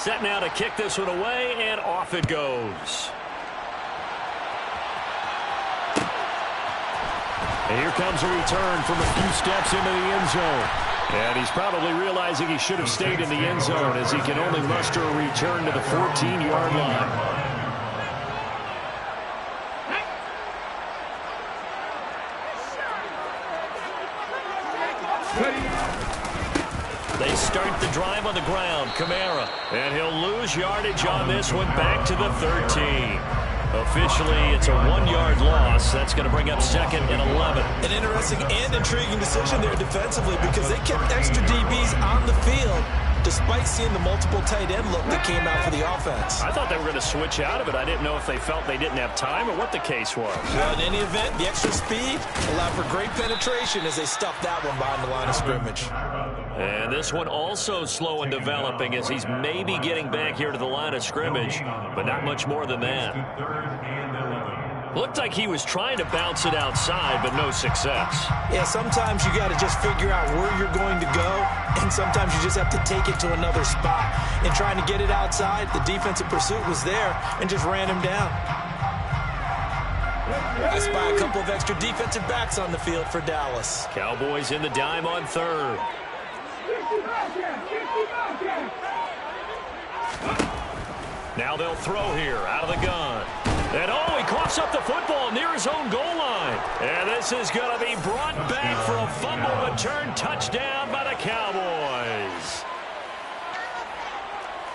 Set now to kick this one away, and off it goes. And here comes a return from a few steps into the end zone. And he's probably realizing he should have stayed in the end zone as he can only muster a return to the 14-yard line. They start the drive on the ground. Kamara. And he'll lose yardage on this one back to the 13. Officially, it's a 1-yard loss. That's going to bring up 2nd and 11. An interesting and intriguing decision there defensively because they kept extra DBs on the field despite seeing the multiple tight end look that came out for the offense. I thought they were going to switch out of it. I didn't know if they felt they didn't have time or what the case was. Well, in any event, the extra speed allowed for great penetration as they stuffed that one behind the line of scrimmage. And this one also slow and developing as he's maybe getting back here to the line of scrimmage, but not much more than that. Looked like he was trying to bounce it outside, but no success. Yeah, sometimes you got to just figure out where you're going to go, and sometimes you just have to take it to another spot. In trying to get it outside, the defensive pursuit was there and just ran him down. I spy a couple of extra defensive backs on the field for Dallas. Cowboys in the dime on 3rd. Now they'll throw here out of the gun. And oh, he coughs up the football near his own goal line. And this is going to be brought back for a fumble return touchdown by the Cowboys.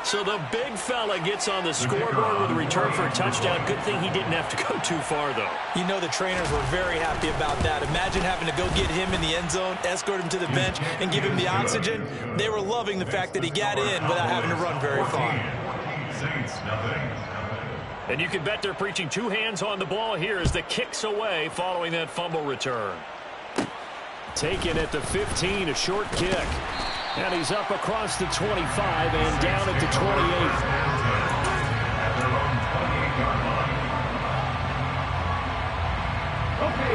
So the big fella gets on the scoreboard with a return for a touchdown. Good thing he didn't have to go too far, though. You know the trainers were very happy about that. Imagine having to go get him in the end zone, escort him to the bench, and give him the oxygen. They were loving the fact that he got in without having to run very far. And you can bet they're preaching 2 hands on the ball here as the kick's away following that fumble return. Taken at the 15, a short kick. And he's up across the 25 and down at the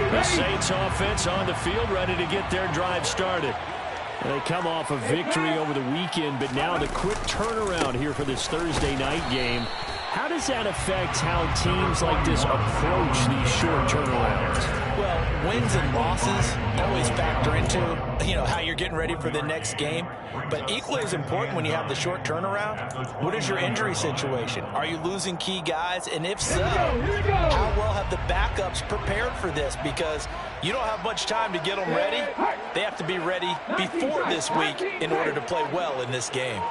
28. The Saints offense on the field ready to get their drive started. They come off a victory over the weekend, but now the quick turnaround here for this Thursday night game. How does that affect how teams like this approach these short turnarounds? Well, wins and losses always factor into, how you're getting ready for the next game. But equally as important when you have the short turnaround, what is your injury situation? Are you losing key guys? And if so, how well have the backups prepared for this? Because you don't have much time to get them ready. They have to be ready before this week in order to play well in this game.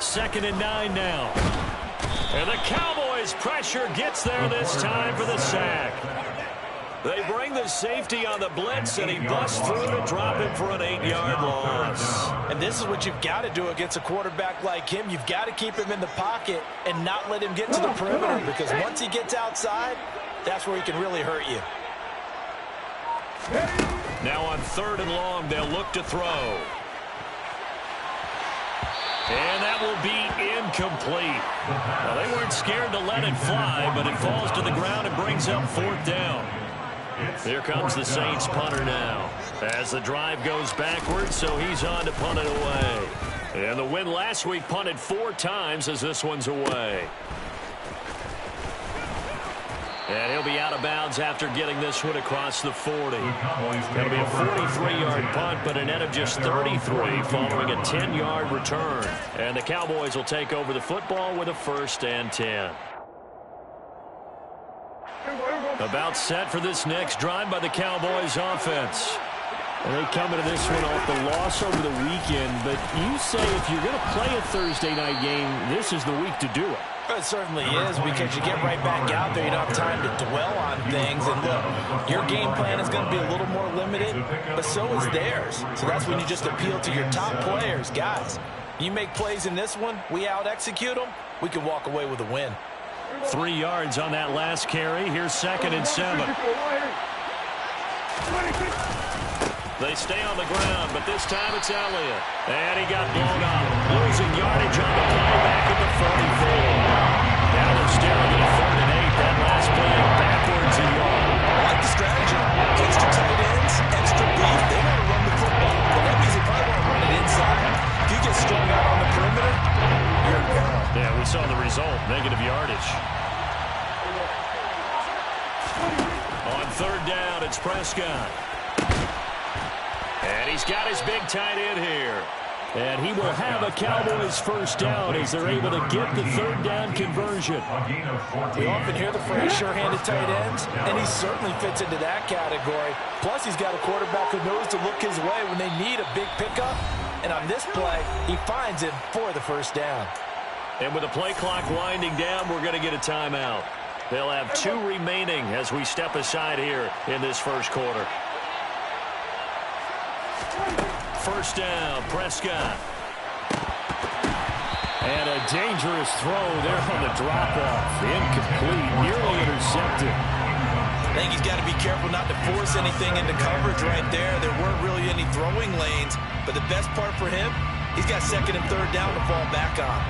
2nd and 9 now. And the Cowboys' pressure gets there this time for the sack. They bring the safety on the blitz, and he busts through to drop him for an 8-yard loss. And this is what you've got to do against a quarterback like him. You've got to keep him in the pocket and not let him get to the perimeter, because once he gets outside, that's where he can really hurt you. Now on 3rd and long, they'll look to throw. And that will be incomplete. Well, they weren't scared to let it fly, but it falls to the ground and brings up 4th down. Here comes the Saints punter now as the drive goes backwards, so he's on to punt it away. And the win last week punted 4 times as this one's away. And he'll be out of bounds after getting this one across the 40. That'll be a 43-yard punt, but a net of just 33 following a 10-yard return. And the Cowboys will take over the football with a 1st and 10. About set for this next drive by the Cowboys offense. And they come into this one off the loss over the weekend, but you say if you're going to play a Thursday night game, this is the week to do it. It certainly is, because you get right back out there. You don't have time to dwell on things. And look, your game plan is going to be a little more limited, but so is theirs. So that's when you just appeal to your top players. Guys, you make plays in this one, we out-execute them, we can walk away with a win. 3 yards on that last carry. Here's 2nd and 7. They stay on the ground, but this time it's Elliott. And he got blown up. Losing yardage on the play back at the 44. Now they're staring at a 3rd and 8. That last play backwards a yard. I like the strategy. Extra tight ends, extra beef. They want to run the football. But that means they probably want to run it inside. If you get strung out on the perimeter, Prescott. And he's got his big tight end here. And he will have a Cowboys first down as they're able to get the third down conversion. We often hear the phrase sure-handed tight ends, and he certainly fits into that category. Plus, he's got a quarterback who knows to look his way when they need a big pickup. And on this play, he finds him for the first down. And with the play clock winding down, we're going to get a timeout. They'll have 2 remaining as we step aside here in this first quarter. First down, Prescott. And a dangerous throw there on the drop-off. Incomplete, nearly intercepted. I think he's got to be careful not to force anything into coverage right there. There weren't really any throwing lanes. But the best part for him, he's got second and third down to fall back on.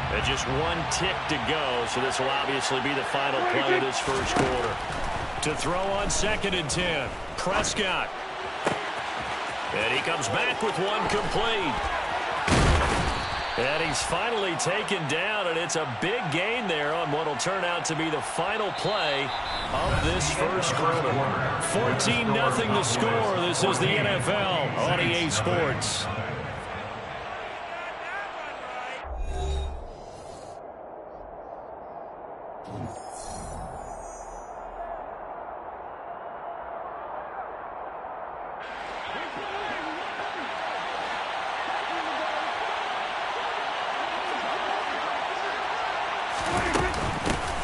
And just 1 tick to go, so this will obviously be the final play of this first quarter. To throw on second and 10, Prescott. And he comes back with 1 complete. And he's finally taken down, and it's a big gain there on what will turn out to be the final play of this first quarter. 14-0 the score. This is the NFL on EA Sports.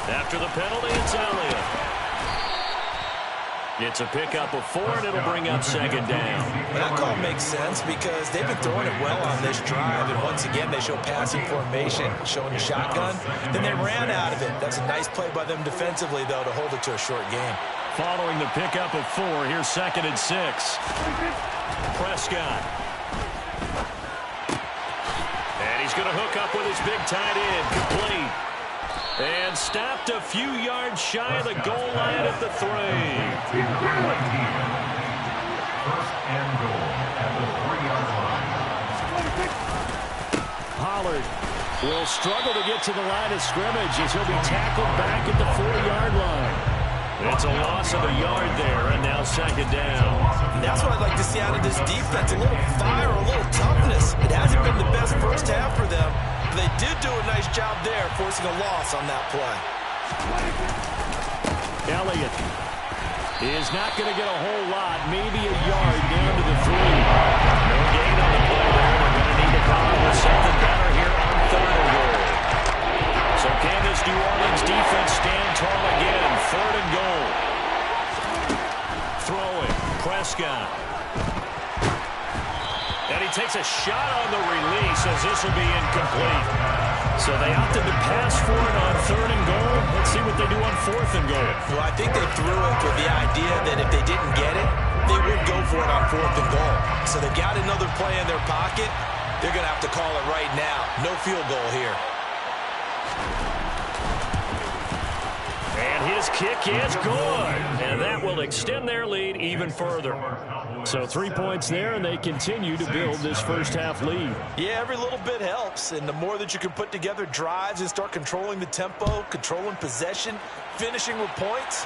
After the penalty, it's Elliott. It's a pickup of 4, and it'll bring up second down. That call makes sense because they've been throwing it well on this drive, and once again, they show passing formation, showing the shotgun. Then they ran out of it. That's a nice play by them defensively, though, to hold it to a short game. Following the pickup of 4, here's second and 6. Prescott. And he's going to hook up with his big tight end, complete. And stopped a few yards shy of the goal line at the 3. First and goal at the 3-yard line. Pollard will struggle to get to the line of scrimmage as he'll be tackled back at the 4-yard line. It's a loss of a yard there, and now second down. And that's what I'd like to see out of this defense, a little fire, a little toughness. It hasn't been the best first half for them. They did do a nice job there, forcing a loss on that play. Elliott is not going to get a whole lot, maybe a yard down to the 3. No gain on the play there. They're going to need to come up with something better here on third and goal. So can this New Orleans defense stand tall again? Third and goal. Throwing, Prescott. And he takes a shot on the release as this will be incomplete. So they opted to pass for it on third and goal. Let's see what they do on fourth and goal. Well, I think they threw it with the idea that if they didn't get it, they would go for it on fourth and goal. So they've got another play in their pocket. They're going to have to call it right now. No field goal here. And his kick is good. And that will extend their lead even further. So 3 points there, and they continue to build this first half lead. Yeah, every little bit helps. And the more that you can put together drives and start controlling the tempo, controlling possession, finishing with points,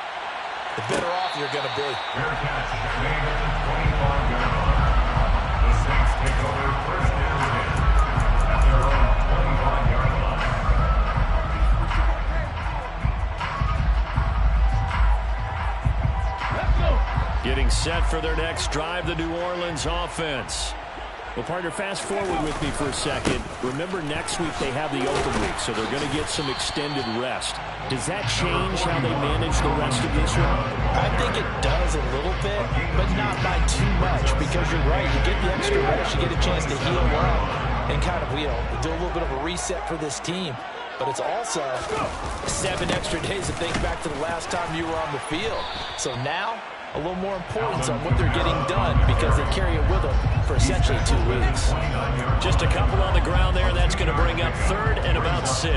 the better off you're going to be. Fair catch made at the 25-yard line. The Saints take over first down at their own 25-yard line. Getting set for their next drive, the New Orleans offense. Well, partner, fast forward with me for a second. Remember, next week they have the open week, so they're going to get some extended rest. Does that change how they manage the rest of this one? I think it does a little bit, but not by too much, because you're right. You get the extra rest, you get a chance to heal up and kind of, do a little bit of a reset for this team. But it's also 7 extra days to think back to the last time you were on the field. So now, a little more importance on what they're getting done because they carry it with them for essentially 2 weeks. Just a couple on the ground there. That's going to bring up third and about 6.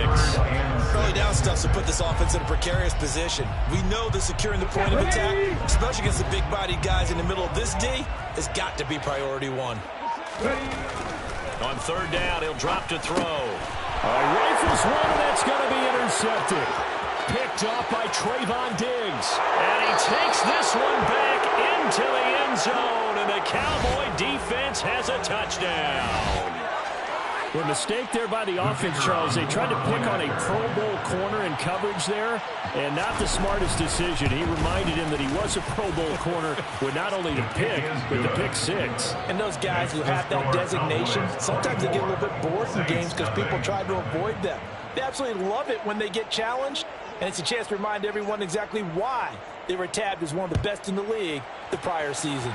Early down stuff to put this offense in a precarious position. We know that securing the point of attack, especially against the big-bodied guys in the middle of this D, has got to be priority 1. On third down, he'll drop to throw. Rifles one, and that's going to be intercepted. Picked off by Trayvon Diggs. And he takes this one back into the end zone. And the Cowboy defense has a touchdown. Well, mistake there by the offense, Charles. They tried to pick on a Pro Bowl corner in coverage there, and not the smartest decision. He reminded him that he was a Pro Bowl corner with not only the pick, but the pick six. And those guys who have that designation, sometimes they get a little bit bored in games because people try to avoid them. They absolutely love it when they get challenged, and it's a chance to remind everyone exactly why they were tabbed as one of the best in the league the prior season.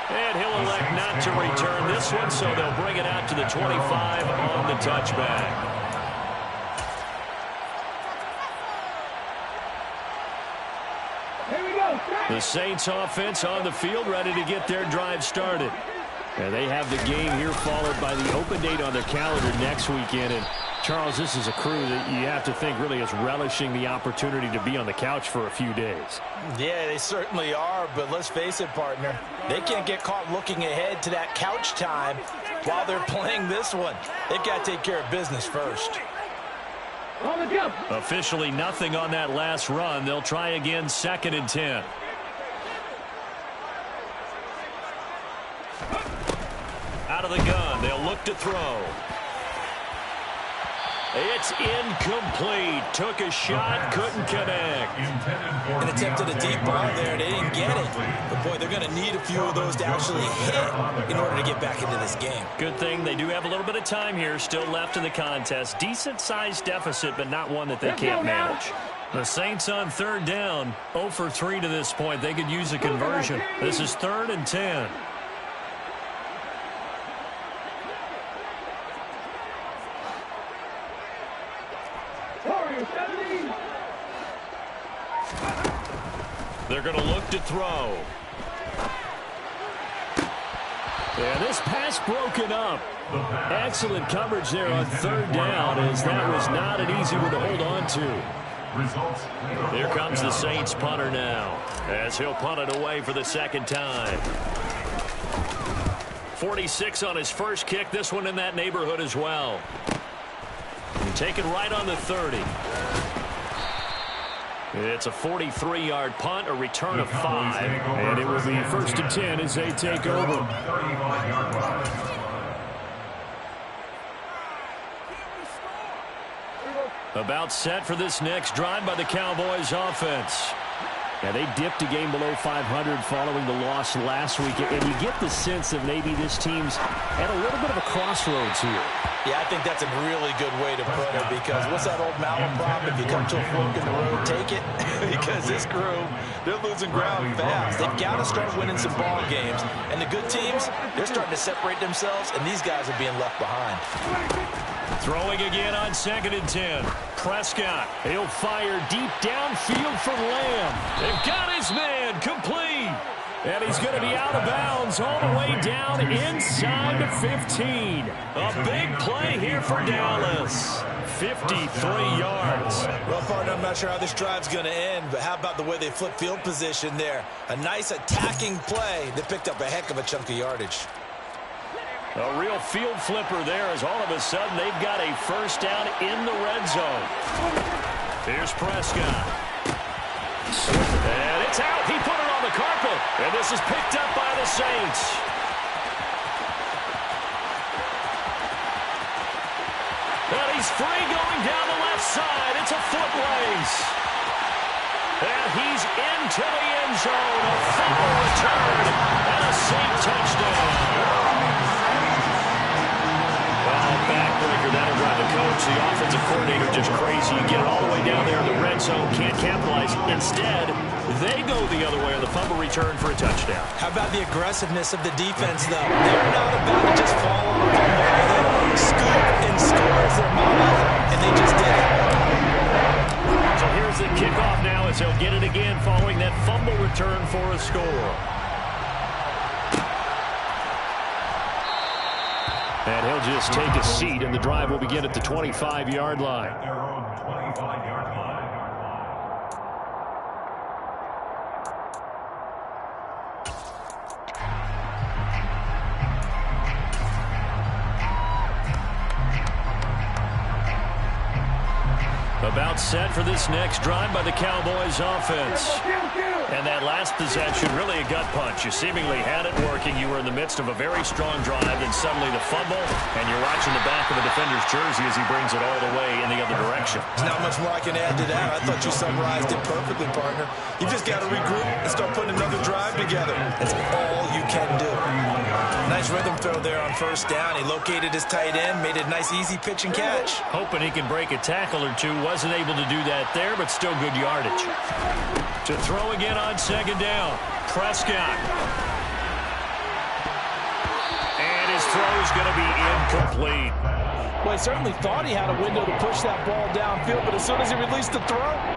And he'll elect not to return this one, so they'll bring it out to the 25 on the touchback. Here we go. The Saints offense on the field, ready to get their drive started. And they have the game here followed by the open date on their calendar next weekend. And Charles, this is a crew that you have to think really is relishing the opportunity to be on the couch for a few days. Yeah, they certainly are, but let's face it, partner. They can't get caught looking ahead to that couch time while they're playing this one. They've got to take care of business first. On the jump. Officially nothing on that last run. They'll try again, 2nd and 10. Out of the gun, they'll look to throw. It's incomplete. Took a shot, couldn't connect. And attempted a deep ball there. They didn't get it. But, boy, they're going to need a few of those to actually hit in order to get back into this game. Good thing they do have a little bit of time here still left in the contest. Decent-sized deficit, but not one that they can't manage. The Saints on 3rd down, 0 for 3 to this point. They could use a conversion. This is 3rd and 10. They're going to look to throw. Yeah, this pass broken up. Excellent coverage there on 3rd down, as that was not an easy one to hold on to. Here comes the Saints punter now, as he'll punt it away for the 2nd time. 46 on his first kick, this one in that neighborhood as well. And take it right on the 30. It's a 43-yard punt, a return of 5. And it will be 1st and 10 as they take over. About set for this next drive by the Cowboys offense. Yeah, they dipped a game below 500 following the loss last week. And you get the sense that maybe this team's at a little bit of a crossroads here. Yeah, I think that's a really good way to put it, because what's that old malaprop? If you come to a fork in the road, take it. Because this crew, they're losing ground fast. They've got to start winning some ball games. And the good teams, they're starting to separate themselves, and these guys are being left behind. Throwing again on 2nd and 10. Prescott, he'll fire deep downfield for Lamb. They've got his man, complete. And he's going to be out of bounds all the way down inside the 15. A big play here for Dallas. 53 yards. Well, partner, I'm not sure how this drive's going to end, but how about the way they flip field position there? A nice attacking play that picked up a heck of a chunk of yardage. A real field flipper there, as all of a sudden they've got a 1st down in the red zone. Here's Prescott. And it's out. He put it on the carpet. And this is picked up by the Saints. And he's free going down the left side. It's a foot race. And he's into the end zone. A fumble return and a Saint touchdown. Backbreaker, that'll drive the coach, the offensive coordinator, just crazy. You get it all the way down there in the red zone, can't capitalize. Instead, they go the other way on the fumble return for a touchdown. How about the aggressiveness of the defense, though? They're not about to just fall on the fumble. They scoop and score as their moment, and they just did it. So here's the kickoff now as he'll get it again following that fumble return for a score. And he'll just take a seat, and the drive will begin at the 25-yard line. Their own 25-yard line. About set for this next drive by the Cowboys offense. And that last possession, really a gut punch. You seemingly had it working. You were in the midst of a very strong drive, then suddenly the fumble, and you're watching the back of the defender's jersey as he brings it all the way in the other direction. There's not much more I can add to that. I thought you summarized it perfectly, partner. You just got to regroup and start putting another drive together. That's all you can do. Nice rhythm throw there on first down. He located his tight end, made a nice easy pitch and catch. Hoping he can break a tackle or two. Wasn't able to do that there, but still good yardage. To throw again on second down. Prescott. And his throw's going to be incomplete. Well, he certainly thought he had a window to push that ball downfield, but as soon as he released the throw,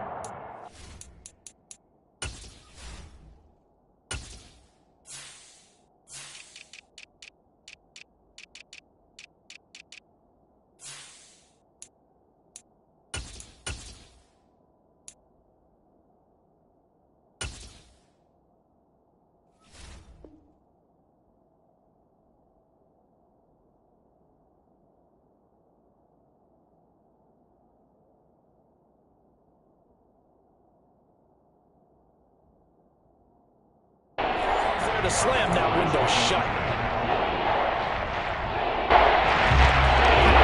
to slam that window shut.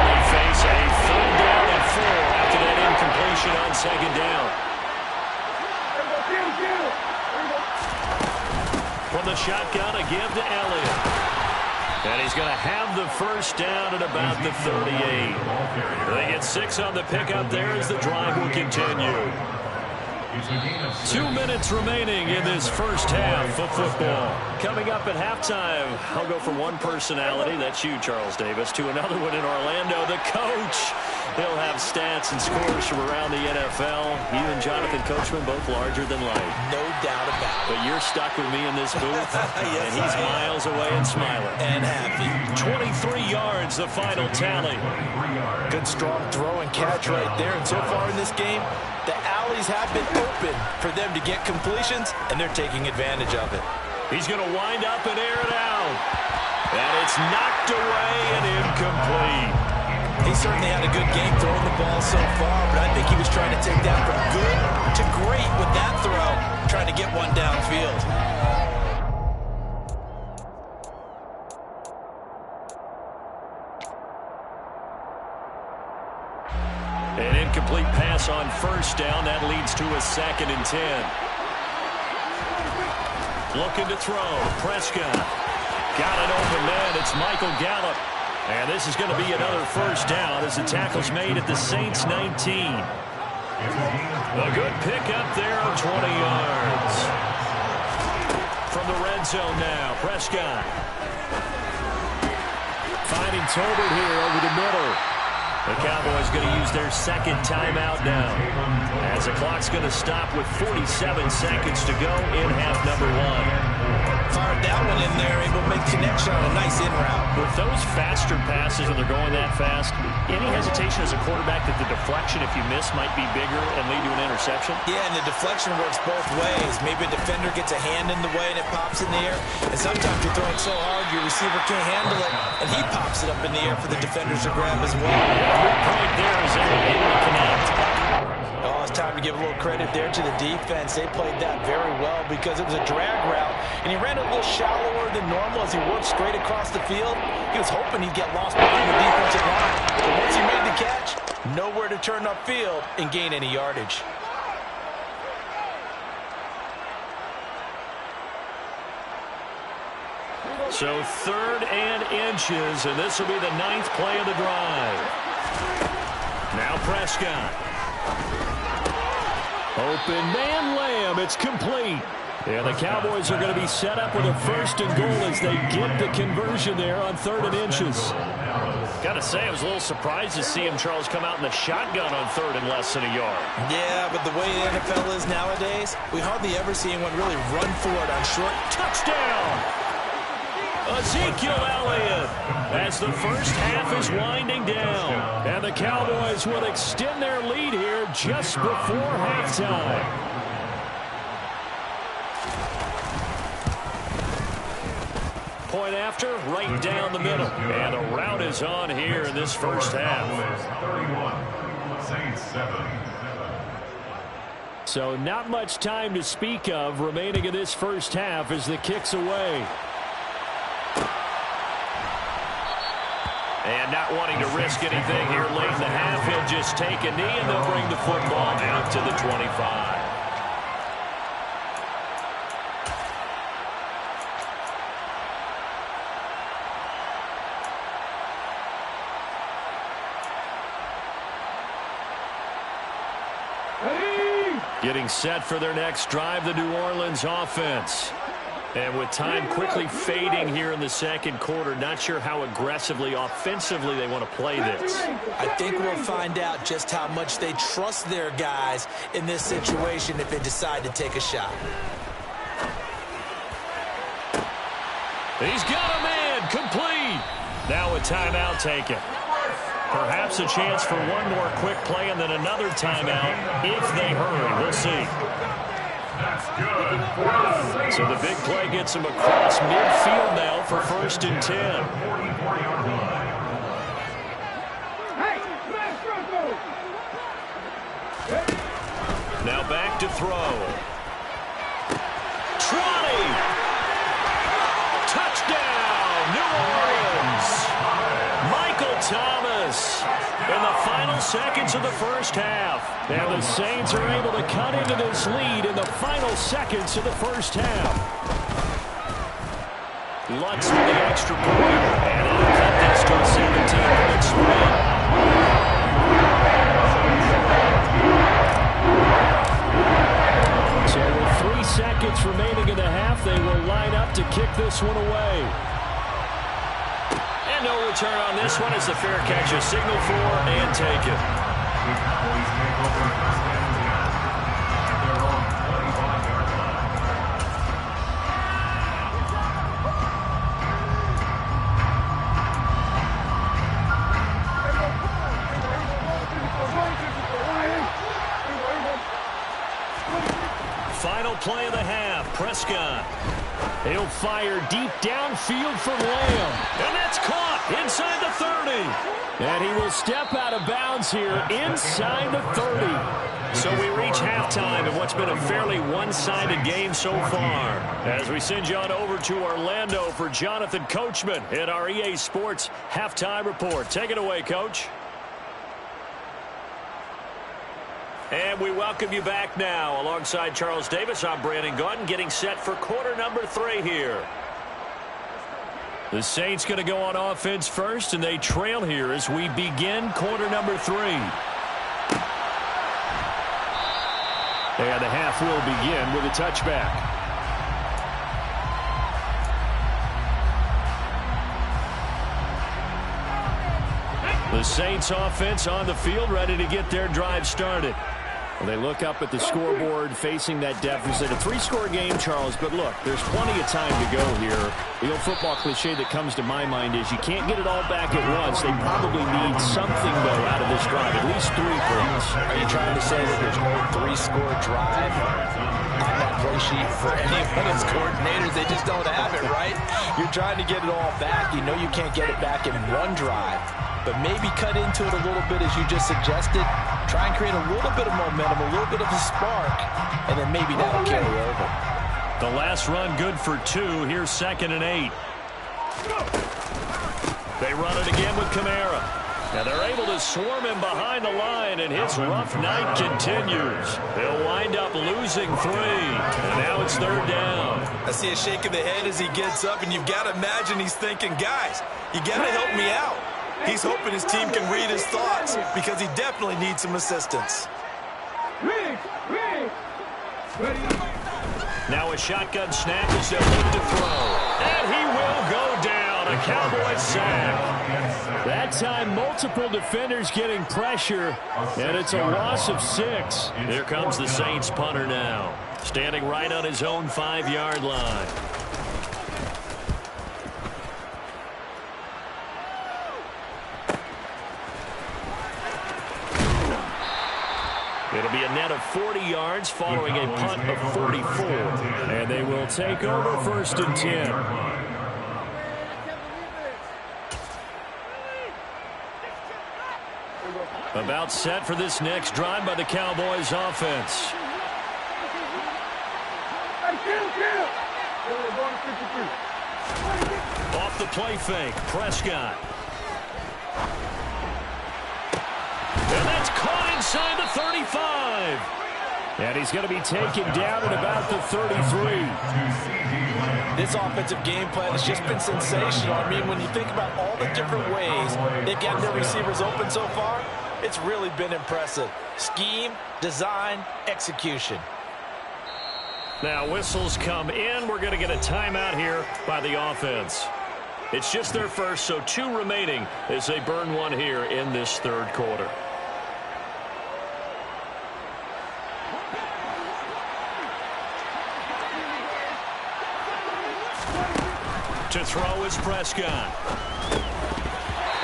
They face a 3rd down and 4 after that incompletion on second down. From the shotgun, a give to Elliott. And he's going to have the first down at about the 38. They get 6 on the pickup there as the drive will continue. 2 minutes remaining in this first half of football. Coming up at halftime, I'll go from one personality, that's you, Charles Davis, to another one in Orlando, the coach. He'll have stats and scores from around the NFL. You and Jonathan Coachman, both larger than life. No doubt about it. But you're stuck with me in this booth, Yes, and he's miles away and smiling. And happy. 23 yards, the final tally. Good strong throw and catch right there. And so far in this game, the alleys have been open for them to get completions, and they're taking advantage of it. He's going to wind up and air it out. And it's knocked away and incomplete. He certainly had a good game throwing the ball so far, but I think he was trying to take that from good to great with that throw, trying to get one downfield. An incomplete pass on first down. That leads to a 2nd and 10. Looking to throw. Prescott. Got an open man. It's Michael Gallup. And this is going to be another first down as the tackle's made at the Saints 19. A good pickup there of 20 yards. From the red zone now, Prescott. Finding Tolbert here over the middle. The Cowboys going to use their 2nd timeout now, as the clock's going to stop with 47 seconds to go in half number 1. Fired that one in there, able to make connection on a nice in route. With those faster passes, when they're going that fast, any hesitation as a quarterback that the deflection, if you miss, might be bigger and lead to an interception? Yeah, and the deflection works both ways. Maybe a defender gets a hand in the way and it pops in the air. And sometimes you're throwing so hard your receiver can't handle it, and he pops it up in the air for the defenders to grab as well. Good point there as they're able to connect. Oh, it's time to give a little credit there to the defense. They played that very well because it was a drag route, and he ran a little shallower than normal as he worked straight across the field. He was hoping he'd get lost behind the defensive line. But once he made the catch, nowhere to turn upfield and gain any yardage. So 3rd and inches, and this will be the 9th play of the drive. Now Prescott. Open man, Lamb. It's complete. And the Cowboys are going to be set up with a 1st and goal as they get the conversion there on 3rd and inches. Got to say, I was a little surprised to see him, Charles, come out in the shotgun on 3rd and less than a yard. Yeah, but the way the NFL is nowadays, we hardly ever see anyone really run for it on short. Touchdown! Ezekiel Elliott as the first half is winding down. And the Cowboys will extend their lead here just before halftime. Point after, right down the middle. And the route is on here in this first half. 31, Saints 7. So not much time to speak of remaining in this first half as the kick's away. And not wanting to risk anything here late in the half, he'll just take a knee and they'll bring the football out to the 25. Getting set for their next drive, the New Orleans offense. And with time quickly fading here in the second quarter, not sure how aggressively, offensively they want to play this. I think we'll find out just how much they trust their guys in this situation if they decide to take a shot. He's got a man, complete. Now a timeout taken. Perhaps a chance for one more quick play and then another timeout if they hurry. We'll see. So the big play gets him across midfield now for 1st and 10. Now back to throw. Trotty. Touchdown, New Orleans. Michael Thomas in the final seconds of the first half. And the Saints are able to cut into this lead in the final seconds of the first half. Lutz with the extra point. And it'll cut this to a 17-point spread. So with 3 seconds remaining in the half, they will line up to kick this one away. And no return on this one as the fair catch is signaled for and taken. Final play of the half, Prescott. He'll fire deep downfield from Lamb. And that's caught inside the 30. And he will step out of bounds here inside the 30. So we reach halftime in what's been a fairly one-sided game so far. As we send you on over to Orlando for Jonathan Coachman in our EA Sports Halftime Report. Take it away, Coach. And we welcome you back now. Alongside Charles Davis, I'm Brandon Gaudin, getting set for quarter number 3 here. The Saints going to go on offense first, and they trail here as we begin quarter number 3. And the half will begin with a touchback. The Saints offense on the field, ready to get their drive started. Well, they look up at the scoreboard facing that deficit. A 3-score game, Charles, but look, there's plenty of time to go here. The old football cliche that comes to my mind is you can't get it all back at once. They probably need something, though, out of this drive, at least 3 points. Are you trying to say that there's no 3-score drive on that play sheet for any of those coordinators? They just don't have it, right? You're trying to get it all back. You know you can't get it back in one drive. But maybe cut into it a little bit as you just suggested. Try and create a little bit of momentum, a little bit of a spark, and then maybe that'll carry over. The last run good for 2. Here's 2nd and 8. They run it again with Kamara. And they're able to swarm him behind the line, and his rough night continues. They'll wind up losing 3. And now it's 3rd down. I see a shake of the head as he gets up, and you've got to imagine he's thinking, guys, you got to help me out. He's hoping his team can read his thoughts because he definitely needs some assistance. Now a shotgun snap as they'll look to throw. And he will go down. A Cowboy sack. That time, multiple defenders getting pressure, and it's a loss of 6. Here comes the Saints punter now, standing right on his own 5-yard line. It'll be a net of 40 yards following a punt of 44. And they will take over 1st and 10. About set for this next drive by the Cowboys offense. Off the play fake, Prescott. And that's caught inside the 35. And he's going to be taken down at about the 33. This offensive game plan has just been sensational. I mean, when you think about all the different ways they've gotten their receivers open so far, it's really been impressive. Scheme, design, execution. Now whistles come in. We're going to get a timeout here by the offense. It's just their first, so 2 remaining as they burn one here in this third quarter. To throw is Prescott.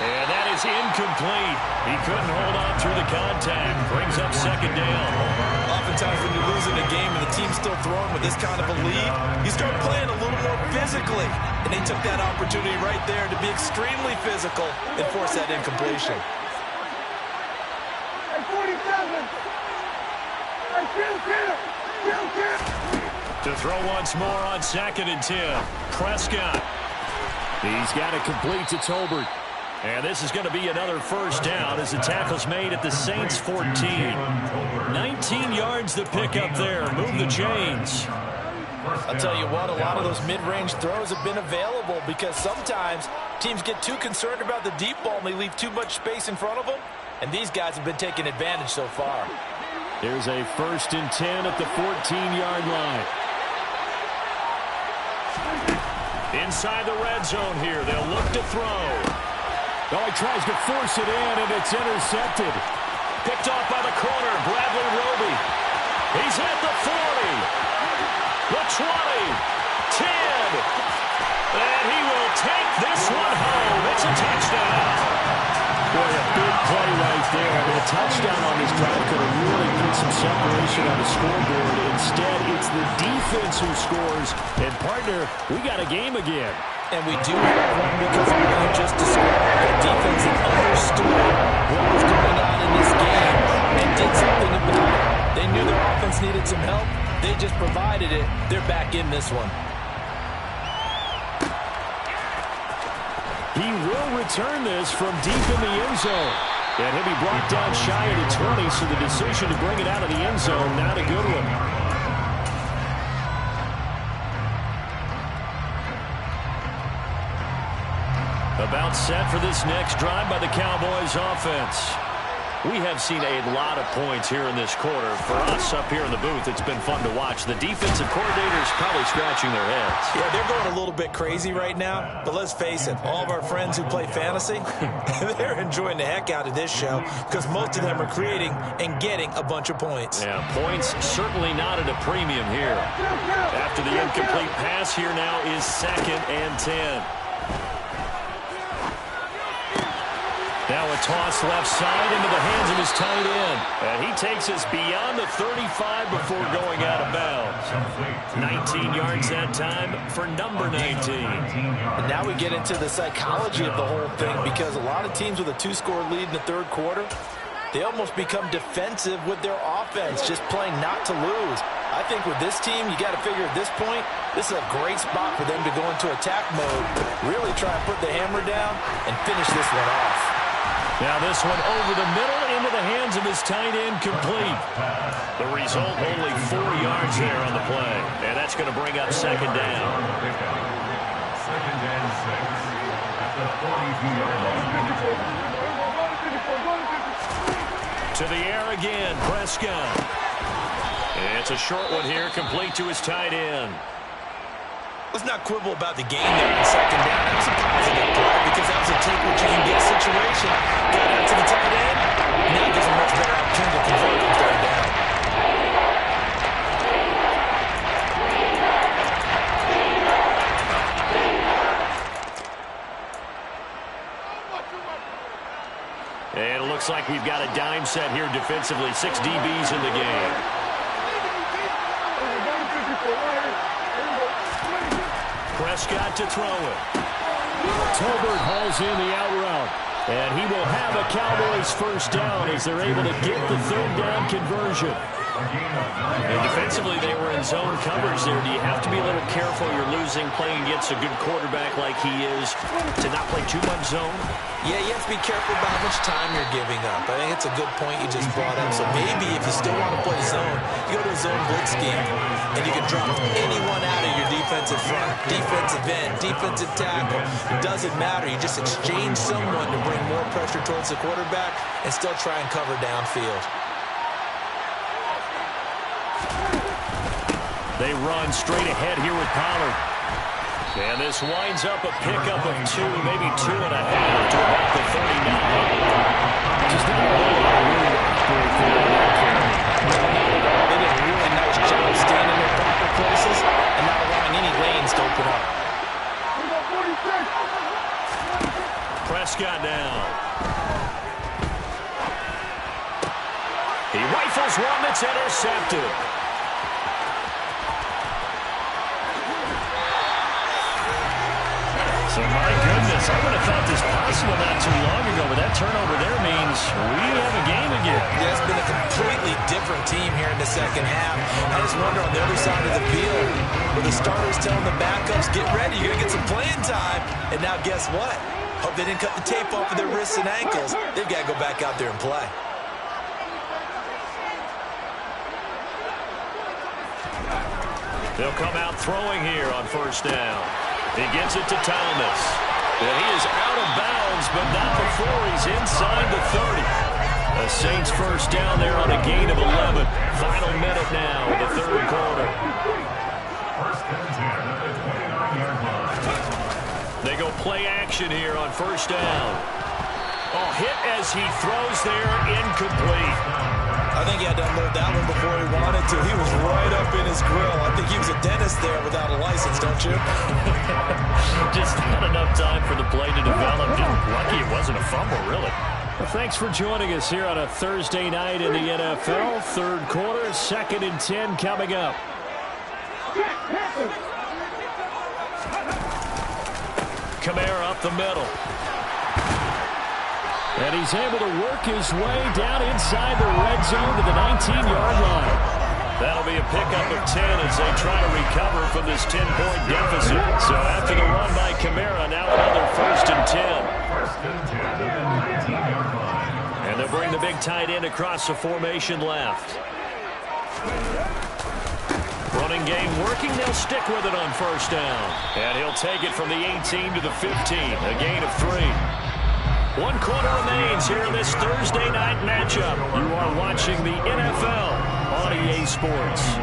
And that is incomplete. He couldn't hold on through the contact. Brings up second down. Oftentimes when you're losing a game and the team's still throwing with this kind of a lead, you start playing a little more physically. And they took that opportunity right there to be extremely physical and force that incompletion. To throw once more on 2nd and 10. Prescott. He's got it complete to Tolbert. And this is going to be another first down as the tackle's made at the Saints 14. 19 yards to pick up there. Move the chains. I'll tell you what, a lot of those mid-range throws have been available because sometimes teams get too concerned about the deep ball and they leave too much space in front of them. And these guys have been taking advantage so far. There's a 1st and 10 at the 14-yard line. Inside the red zone here. They'll look to throw. Oh, he tries to force it in, and it's intercepted. Picked off by the corner, Bradley Roby. He's at the 40, the 20, 10. And he will take this one home. It's a touchdown. Boy, a big play right there. I mean, a touchdown on this drive could have really put some separation on the scoreboard. Instead, it's the defense who scores. And, partner, we got a game again. And we do have one because of what you just described. The defense that understood what was going on in this game and did something about it. They knew their offense needed some help. They just provided it. They're back in this one. He will return this from deep in the end zone. And he'll be brought down shy of the 20, so the decision to bring it out of the end zone, not a good one. About set for this next drive by the Cowboys offense. We have seen a lot of points here in this quarter. For us up here in the booth, it's been fun to watch. The defensive coordinators probably scratching their heads. Yeah, they're going a little bit crazy right now. But let's face it, all of our friends who play fantasy, they're enjoying the heck out of this show because most of them are creating and getting a bunch of points. Yeah, points certainly not at a premium here. After the incomplete pass, here now is 2nd and 10. Now a toss left side into the hands of his tight end. And he takes us beyond the 35 before going out of bounds. 19 yards that time for number 19. And now we get into the psychology of the whole thing because a lot of teams with a 2-score lead in the third quarter, they almost become defensive with their offense, just playing not to lose. I think with this team, you got to figure at this point, this is a great spot for them to go into attack mode, really try and put the hammer down and finish this one off. Now this one over the middle into the hands of his tight end, complete. The result, only 4 yards there on the play. And that's going to bring up 2nd down. 2nd and 6 at the 42-yard line. To the air again, Prescott. And it's a short one here, complete to his tight end. Let's not quibble about the game there on 2nd down. That was a positive play because that was a take what you can get situation. Got out to the tight end. Now it gives a much better opportunity to convert on 3rd down. And it looks like we've got a dime set here defensively. 6 DBs in the game. Prescott to throw it. Tolbert hauls in the out route. And he will have a Cowboys first down as they're able to get the 3rd down conversion. And defensively, they were in zone coverage there. Do you have to be a little careful? You're losing, playing against a good quarterback like he is, to not play too much zone? Yeah, you have to be careful about how much time you're giving up. I think it's a good point you just brought up. So maybe if you still want to play zone, you go to a zone blitz scheme, and you can drop anyone out of your defensive front, defensive end, defensive tackle. It doesn't matter. You just exchange someone to bring more pressure towards the quarterback and still try and cover downfield. They run straight ahead here with Pollard. And this winds up a pickup of 2, maybe 2.5 to about the 39. Just not a whole lot of room for that carry. They did a really nice job staying in their proper places and not allowing any lanes to open up. Prescott down. He rifles one that's intercepted. So, my goodness, I would have thought this possible not too long ago, but that turnover there means we have a game again. Yeah, it's been a completely different team here in the second half. I just wonder on the other side of the field, where the starters telling the backups, get ready, you're going to get some playing time. And now guess what? Hope they didn't cut the tape off of their wrists and ankles. They've got to go back out there and play. They'll come out throwing here on first down. He gets it to Thomas. And he is out of bounds, but not before he's inside the 30. The Saints first down there on a gain of 11. Final minute now of the third quarter. First and 10 at the 29-yard line. They go play action here on first down. Oh, hit as he throws there, incomplete. I think he had to unload that one before he wanted to. He was right up in his grill. I think he was a dentist there without a license, don't you? Just not enough time for the play to develop. Just lucky it wasn't a fumble, really. Well, thanks for joining us here on a Thursday night in the NFL. Third quarter, 2nd and 10 coming up. Kamara up the middle. And he's able to work his way down inside the red zone to the 19-yard line. That'll be a pickup of 10 as they try to recover from this 10-point deficit. So after the run by Kamara, now another 1st and 10. First and 10 at the 19-yard line. And they'll bring the big tight end across the formation left. Running game working. They'll stick with it on first down. And he'll take it from the 18 to the 15. A gain of 3. 1 quarter remains here in this Thursday night matchup. You are watching the NFL on EA Sports.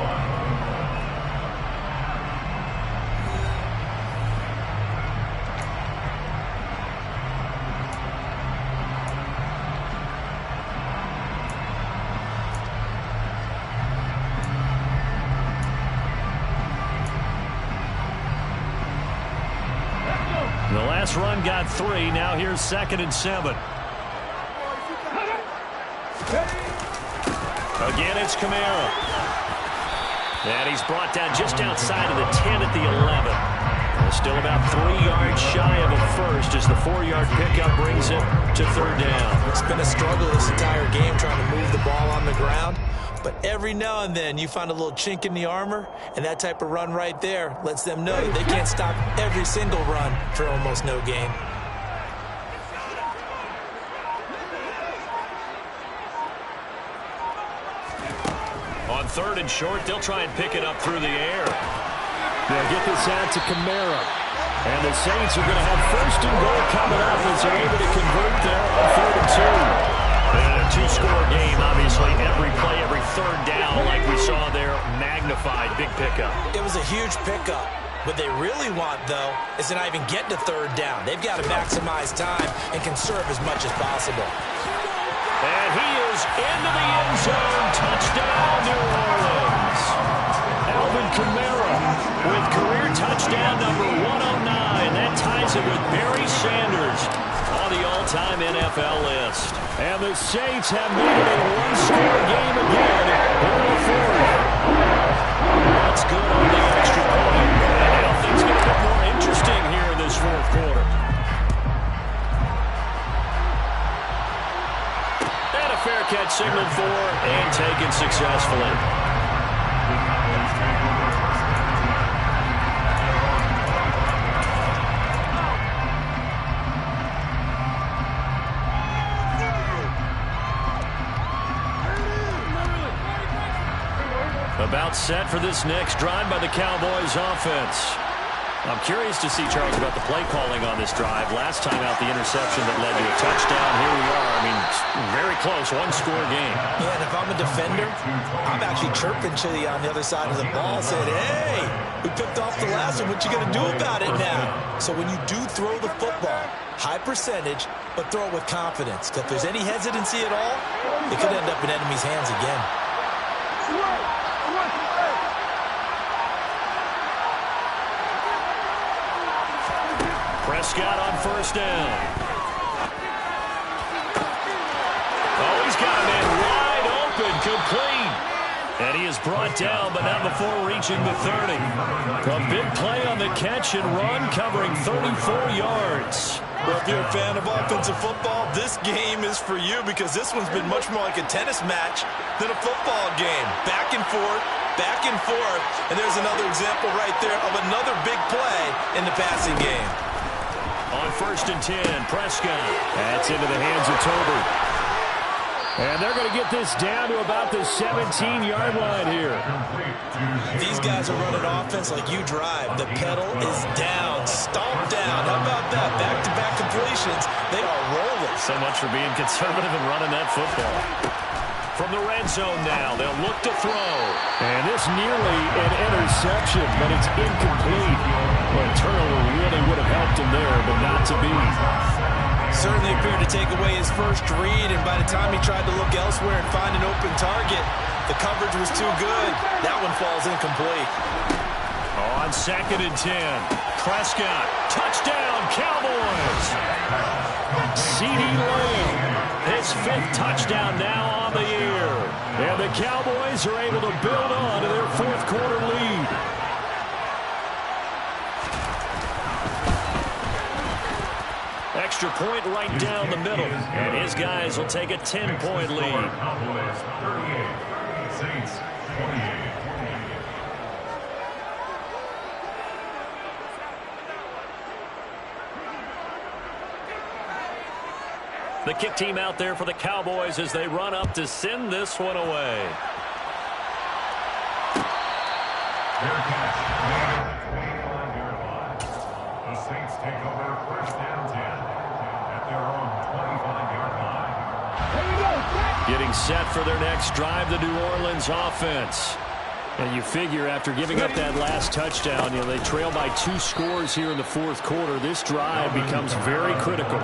The last run got 3. Now here's 2nd and 7. Again, it's Kamara. And he's brought down just outside of the 10 at the 11. Still about 3 yards shy of a first as the 4-yard pickup brings it to 3rd down. It's been a struggle this entire game trying to move the ball on the ground. But every now and then you find a little chink in the armor, and that type of run right there lets them know they can't stop every single run for almost no gain. On 3rd and short, they'll try and pick it up through the air. They'll get this out to Kamara. And the Saints are going to have 1st and goal coming up as they're able to convert there on 3rd and 2. And a 2-score game, obviously. Every play, every 3rd down, like we saw there, magnified. Big pickup. It was a huge pickup. What they really want, though, is to not even get to 3rd down. They've got to maximize time and conserve as much as possible. And he is into the end zone. Touchdown, New Orleans. Alvin Kamara with career touchdown number 109. That ties it with Barry Sanders on the all-time NFL list. And the Saints have made it a 1-score game again in the 4th. That's good on the extra point. And now things get a bit more interesting here in this 4th quarter. And a fair catch signaled for and taken successfully. Timeout set for this next drive by the Cowboys offense. I'm curious to see, Charles, about the play calling on this drive. Last time out, the interception that led to a touchdown. Here we are. I mean, very close, one-score game. Yeah, and if I'm a defender, I'm actually chirping to you on the other side of the ball, saying, hey, we picked off the last one. What you going to do about it now? So when you do throw the football, high percentage, but throw it with confidence. Because if there's any hesitancy at all, it could end up in enemy's hands again. Prescott on first down. Oh, he's got a man wide open, complete. And he is brought down, but not before reaching the 30. A big play on the catch and run, covering 34 yards. Well, if you're a fan of offensive football, this game is for you because this one's been much more like a tennis match than a football game. Back and forth, and there's another example right there of another big play in the passing game. On first and 10, Prescott. That's into the hands of Tober. And they're going to get this down to about the 17-yard line here. These guys are running offense like you drive. The pedal is down, stomp down. How about that? Back-to-back completions. They are rolling. So much for being conservative and running that football. From the red zone now, they'll look to throw. And this nearly an interception, but it's incomplete. Well, a turnover really would have helped him there, but not to be. Certainly appeared to take away his first read, and by the time he tried to look elsewhere and find an open target, the coverage was too good. That one falls incomplete. On second and 10, Prescott, touchdown, Cowboys. CeeDee Lamb, his 5th touchdown now on the year. And the Cowboys are able to build on to their 4th quarter lead. Extra point right down the middle. And his guys will take a 10-point lead. Cowboys 38, Saints 28. The kick team out there for the Cowboys as they run up to send this one away. Their catch made at the 25-yard line. The Saints take over first down 10 at their own 25-yard line. Getting set for their next drive, the New Orleans offense. And you figure after giving up that last touchdown, they trail by 2 scores here in the 4th quarter. This drive becomes very critical.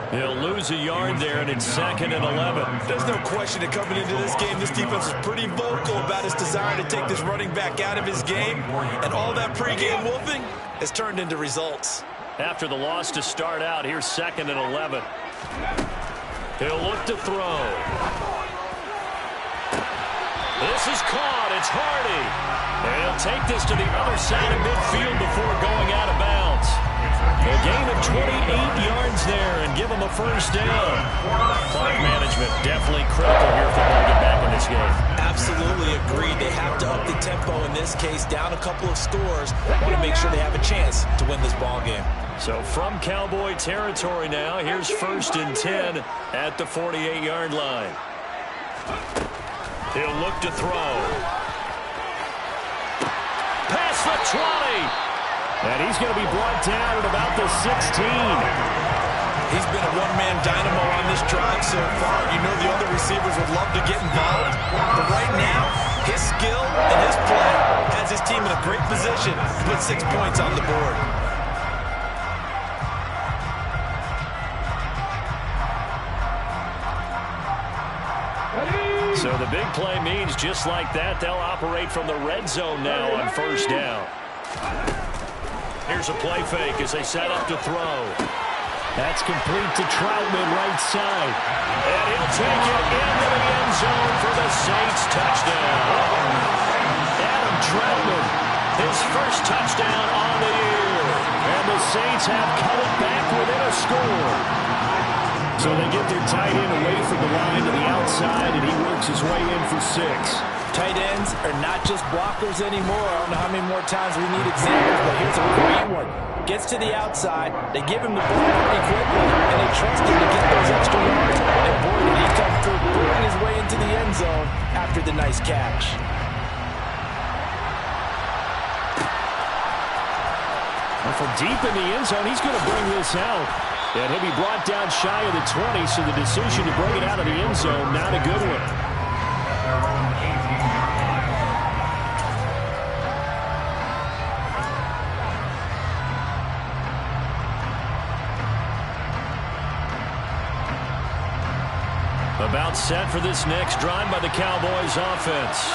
They'll lose a yard there, and it's 2nd and 11. There's no question that coming into this game, this defense is pretty vocal about its desire to take this running back out of his game. And all that pregame wolfing has turned into results. After the loss to start out, here's 2nd and 11. He'll look to throw. This is caught. It's Hardy. And he'll take this to the other side of midfield before going out of bounds. A gain of 28 yards there and give them a first down. Clock management definitely critical here if they want to get back in this game. Absolutely agreed. They have to up the tempo in this case, down a couple of scores. Want to make sure they have a chance to win this ball game. So from Cowboy territory now, here's first and 10 at the 48-yard line. He'll look to throw. Past the 20. And he's going to be brought down at about the 16. He's been a one-man dynamo on this drive so far. You know the other receivers would love to get involved. But right now, his skill and his play has his team in a great position to put 6 points on the board. So the big play means just like that, they'll operate from the red zone now on first down. Here's a play fake as they set up to throw. That's complete to Troutman right side. And he'll take it into the end zone for the Saints touchdown. Adam Troutman, his first touchdown on the year. And the Saints have cut it back within a score. So they get their tight end away from the line to the outside, and he works his way in for 6. Tight ends are not just blockers anymore. I don't know how many more times we need examples, but here's a great one. Gets to the outside, they give him the ball pretty quickly, and they trust him to get those extra yards. And boy, did he come through, bringing his way into the end zone after the nice catch. from deep in the end zone, he's going to bring this out. And he'll be brought down shy of the 20, so the decision to bring it out of the end zone, not a good one. About set for this next drive by the Cowboys offense.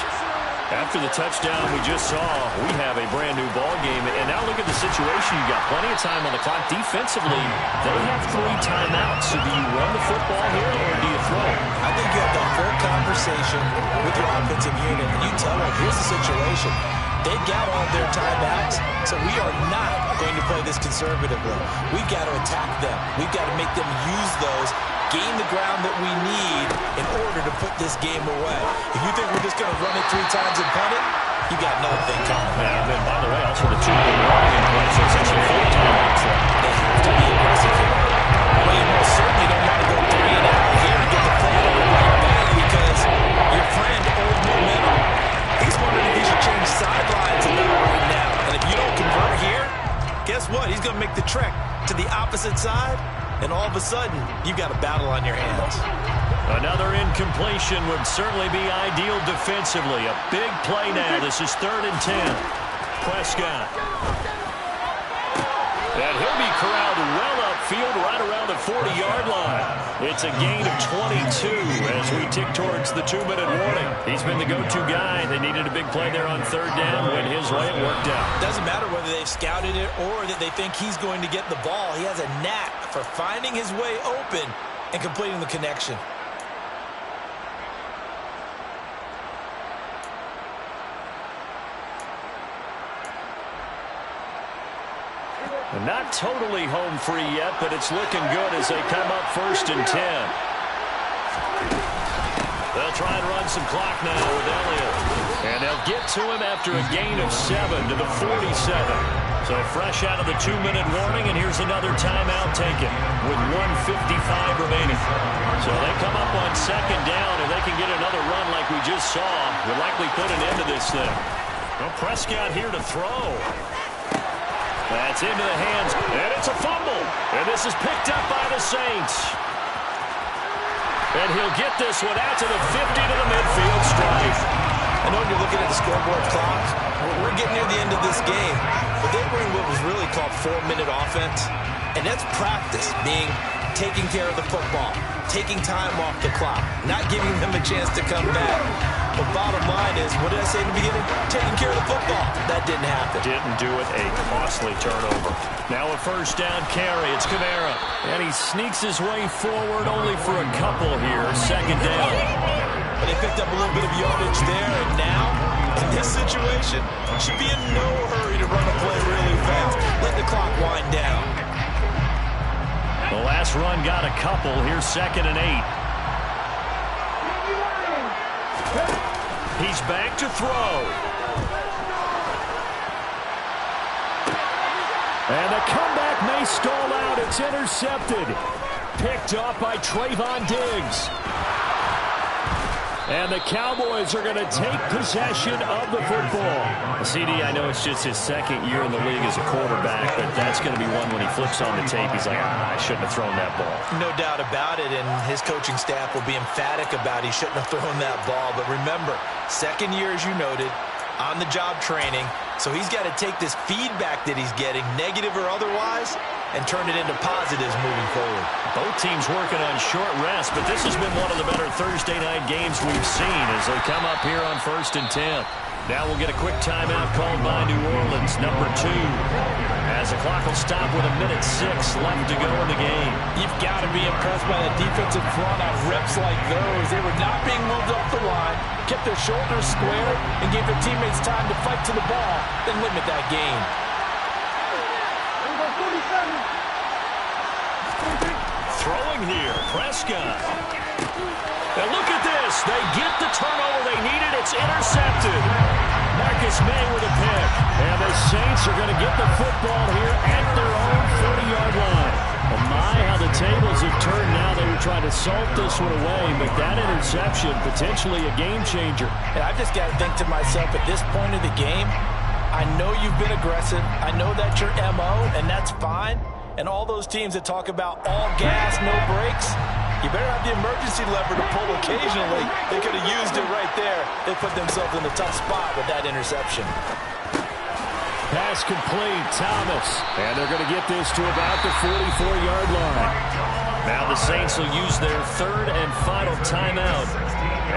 After the touchdown we just saw, we have a brand new ball game. And now look at the situation. You got plenty of time on the clock. Defensively, they have 3 timeouts. So do you run the football here or do you throw it? I think you have the full conversation with your offensive unit. And you tell them, here's the situation. They've got all their timeouts, so we are not going to play this conservatively. We've got to attack them. We've got to make them use those, gain the ground that we need in order to put this game away. If you think we're just going to run it 3 times and punt it, you got another thing coming. Yeah, and by the way, also the 2-minute warning in place, so it's actually 4 timeouts. They have to be aggressive here. Well, you most certainly don't want to go 3 and out here and get the play right back because your friend, old momentum, he's wondering if he should change sidelines a little right now. And if you don't convert here, guess what? He's going to make the trek to the opposite side. And all of a sudden, you've got a battle on your hands. Another incompletion would certainly be ideal defensively. A big play now. This is 3rd and 10. Prescott. And he'll be corralled well upfield right around the 40-yard line. It's a gain of 22 as we tick towards the 2-minute warning. He's been the go-to guy. They needed a big play there on 3rd down. Went his way. It worked out. Doesn't matter whether they've scouted it or that they think he's going to get the ball. He has a knack for finding his way open and completing the connection. Not totally home free yet, but it's looking good as they come up 1st and 10. They'll try and run some clock now with Elliott. And they'll get to him after a gain of 7 to the 47. So fresh out of the 2-minute warning, and here's another timeout taken with 1:55 remaining. So they come up on 2nd down, and they can get another run like we just saw. Will likely put an end to this thing. Well, Prescott here to throw. That's into the hands, and it's a fumble. And this is picked up by the Saints. And he'll get this one out to the 50 to the midfield stripe. I know you're looking at the scoreboard clock. We're getting near the end of this game. But they were in what was really called 4-minute offense. And that's practice, being taking care of the football, taking time off the clock, not giving them a chance to come back. But bottom line is, what did I say in the beginning? Taking care of the football. That didn't happen. Didn't do it. A costly turnover. Now a 1st down carry. It's Kamara. And he sneaks his way forward only for a couple here. 2nd down. But they picked up a little bit of yardage there. And now, in this situation, should be in no hurry to run a play really fast. Let the clock wind down. The last run got a couple. Here's 2nd and 8. He's back to throw. And the comeback may stall out. It's intercepted. Picked off by Trayvon Diggs. And the Cowboys are going to take possession of the football. CD, I know it's just his 2nd year in the league as a quarterback, but that's going to be one when he flips on the tape. He's like, I shouldn't have thrown that ball. No doubt about it, and his coaching staff will be emphatic about he shouldn't have thrown that ball. But remember, 2nd year, as you noted, on-the-job training. So he's got to take this feedback that he's getting, negative or otherwise, and turn it into positives moving forward. Both teams working on short rest, but this has been one of the better Thursday night games we've seen as they come up here on 1st and 10. Now we'll get a quick timeout called by New Orleans, number 2. As the clock will stop with 1:06 left to go in the game. You've got to be impressed by the defensive front on reps like those. They were not being moved up the line, kept their shoulders square, and gave their teammates time to fight to the ball, then limit that gain. Throwing here, Prescott. Now look at this. They get the turnover they needed. It's intercepted. Marcus May with a pick. And the Saints are going to get the football here at their own 40-yard line. Well, my, how the tables have turned now. They were trying to salt this one away, but that interception, potentially a game changer. And I've just got to think to myself, at this point of the game, I know you've been aggressive. I know that's your MO, and that's fine. And all those teams that talk about all gas, no brakes, you better have the emergency lever to pull occasionally. They could have used it right there. They put themselves in a tough spot with that interception. Pass complete, Thomas. And they're going to get this to about the 44-yard line. Now the Saints will use their third and final timeout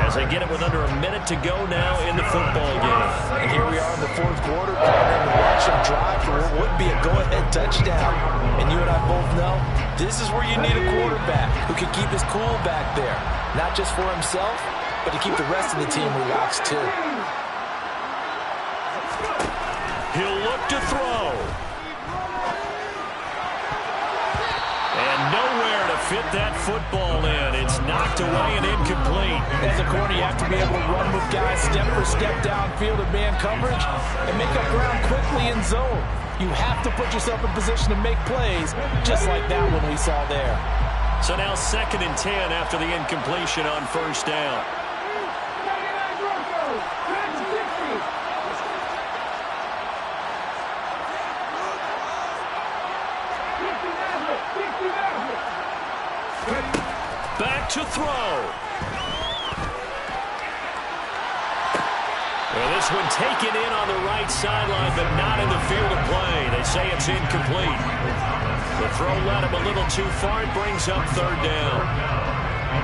as they get it with under a minute to go now in the football game. And here we are in the fourth quarter, partner, to watch them drive for what would be a go-ahead touchdown. And you and I both know this is where you need a quarterback who can keep his cool back there, not just for himself, but to keep the rest of the team relaxed too. He'll look to throw. And nowhere to fit that football in. It's knocked away and incomplete. As a corner, you have to be able to run with guys step for step downfield in man coverage and make up ground quickly in zone. You have to put yourself in position to make plays, just like that one we saw there. So now 2nd and 10 after the incompletion on first down. Back to throw. Well, this one taken in on the right sideline, but not in the field of play. They say it's incomplete. The throw led him a little too far. It brings up 3rd down.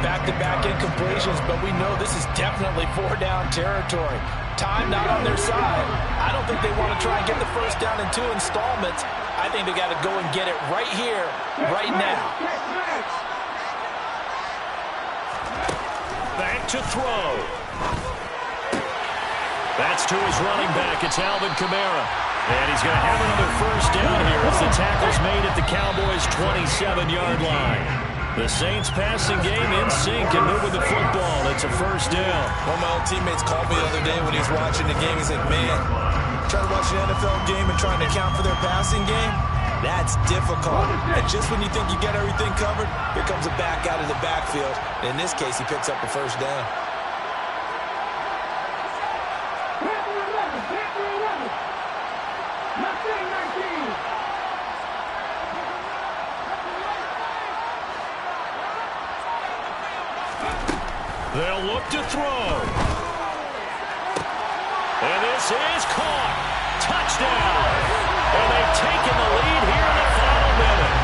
Back-to-back incompletions, but we know this is definitely 4-down territory. Time not on their side. I don't think they want to try and get the first down in 2 installments. I think they got to go and get it right here, right now. Back to throw. That's to his running back. It's Alvin Kamara. And he's going to have another first down here as the tackle's made at the Cowboys' 27-yard line. The Saints passing game in sync and moving the football. It's a first down. One of my old teammates called me the other day when he was watching the game. He's like, man, trying to watch an NFL game and trying to account for their passing game? That's difficult. And just when you think you get everything covered, here comes a back out of the backfield. And in this case, he picks up a first down. They'll look to throw. And this is caught. Touchdown. And they've taken the lead here in the final minute.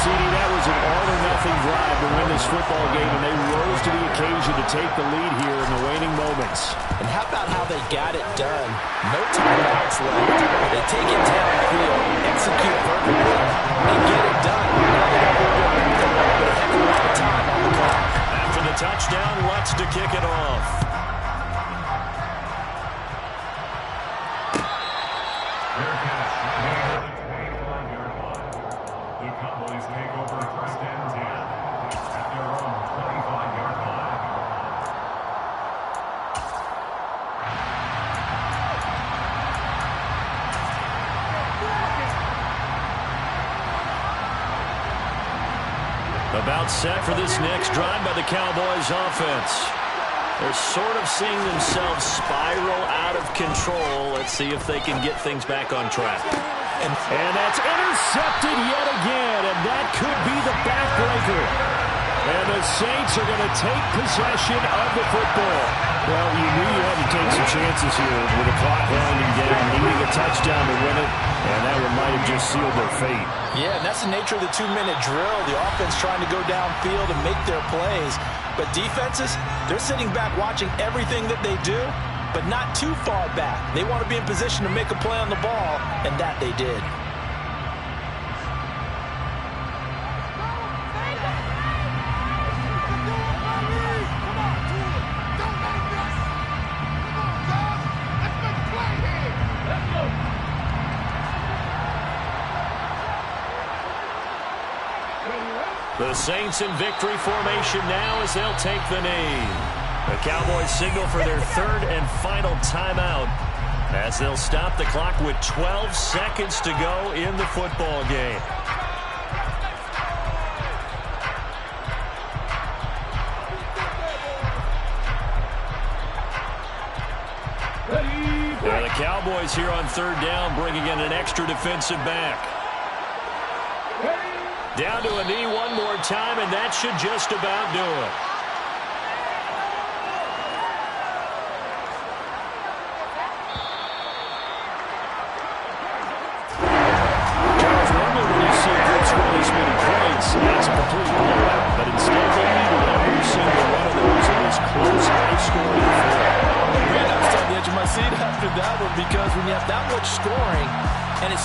CD, that was an all-or-nothing drive to win this football game, and they rose to the occasion to take the lead here in the waning moments. And how about how they got it done? No timeouts left. They take it downfield, execute perfectly, and get it done. Now they got a little bit of a lot of time on the clock. After the touchdown, Lutz to kick it off. The Cowboys take over 1st and 10 at their own 25-yard line. About set for this next drive by the Cowboys offense. They're sort of seeing themselves spiral out of control. Let's see if they can get things back on track. And that's intercepted yet again, and that could be the backbreaker. And the Saints are going to take possession of the football. Well, you knew you had to take some chances here with the clock winding down, needing a touchdown to win it, and that one might have just sealed their fate. Yeah, and that's the nature of the 2-minute drill. The offense trying to go downfield and make their plays. But defenses, they're sitting back watching everything that they do, but not too far back. They want to be in position to make a play on the ball, and that they did. The Saints in victory formation now as they'll take the knee. The Cowboys signal for their 3rd and final timeout as they'll stop the clock with 12 seconds to go in the football game. Cowboys here on third down, bringing in an extra defensive back. Down to a knee one more time, and that should just about do it. Charles, normally when you see a good score this many points, it's a complete blowout. But instead, they need a longer single one of those in this close, high-scoring affair. Man, I was on the edge of my seat after that one because when you have that much scoring,